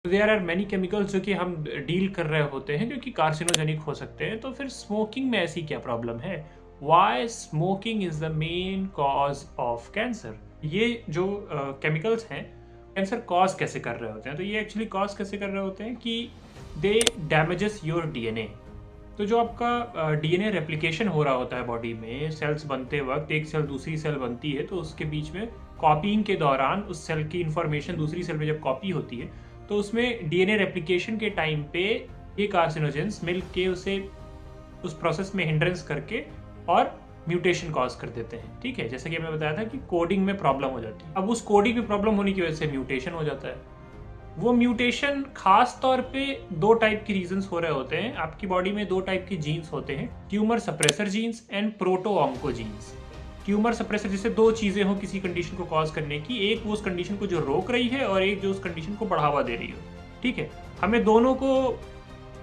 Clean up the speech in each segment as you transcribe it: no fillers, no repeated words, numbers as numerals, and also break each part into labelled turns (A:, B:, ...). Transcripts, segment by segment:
A: There are many chemicals जो कि हम डील कर रहे होते हैं जो कि कार्सिनोजेनिक हो सकते हैं। तो फिर स्मोकिंग में ऐसी क्या प्रॉब्लम है? Why smoking is the main cause of cancer? ये जो केमिकल्स हैं कैंसर कॉज कैसे कर रहे होते हैं? तो ये एक्चुअली कॉज कैसे कर रहे होते हैं कि दे डैमेजेस योर डीएनए। तो जो आपका डीएनए रेप्लिकेशन हो रहा होता है बॉडी में, सेल्स बनते वक्त एक सेल दूसरी सेल बनती है तो उसके बीच में कॉपीइंग के दौरान उस सेल की इंफॉर्मेशन दूसरी सेल में जब कॉपी होती है तो उसमें डीएनए रेप्लिकेशन के टाइम पे ये कार्सिनोजेंस मिल के उसे उस प्रोसेस में हिंड्रेंस करके और म्यूटेशन कॉज कर देते हैं। ठीक है, जैसे कि मैंने बताया था कि कोडिंग में प्रॉब्लम हो जाती है। अब उस कोडिंग में प्रॉब्लम होने की वजह से म्यूटेशन हो जाता है। वो म्यूटेशन खास तौर पे दो टाइप की रीजंस हो रहे होते हैं। आपकी बॉडी में दो टाइप के जीन्स होते हैं, tumour suppressor genes and proto onco genes. Tumour suppressor जैसे दो चीजें हो किसी कंडीशन को कॉज करने की, एक वो उस कंडीशन को जो रोक रही है और एक जो उस कंडीशन को बढ़ावा दे रही हो। ठीक है, हमें दोनों को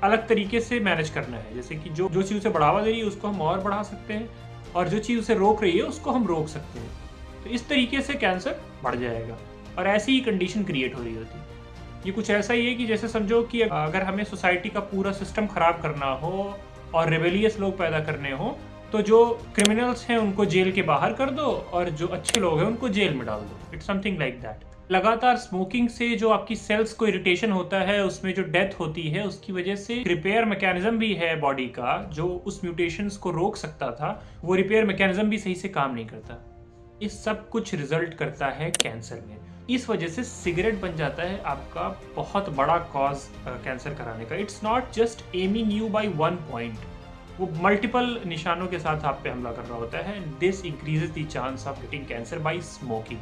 A: अलग तरीके से मैनेज करना है। जैसे कि जो चीज उसे बढ़ावा दे रही है उसको हम और बढ़ा सकते हैं और जो चीज उसे रोक रही है उसको हम रोक सकते हैं। तो इस तरीके से कैंसर बढ़ जाएगा और ऐसी ही कंडीशन क्रिएट हो रही होती है। ये कुछ ऐसा ही है कि जैसे समझो कि अगर हमें सोसाइटी का पूरा सिस्टम खराब करना हो और रेबेलियस लोग पैदा करने हो तो जो क्रिमिनल्स हैं उनको जेल के बाहर कर दो और जो अच्छे लोग हैं उनको जेल में डाल दो। It's something like that. लगातार स्मोकिंग से जो आपकी सेल्स को इरिटेशन होता है, उसमें जो डेथ होती है, उसकी वजह से रिपेयर मैकेनिज्म भी है बॉडी का जो उस म्यूटेशंस को रोक सकता था, वो रिपेयर मैकेनिज्म भी सही से काम नहीं करता। ये सब कुछ रिजल्ट करता है कैंसर में। इस वजह से सिगरेट बन जाता है आपका बहुत बड़ा कॉज कैंसर कराने का। It's not just aiming you by one point, वो मल्टीपल निशानों के साथ आप पे हमला कर रहा होता है। This increases the chance of getting cancer by smoking.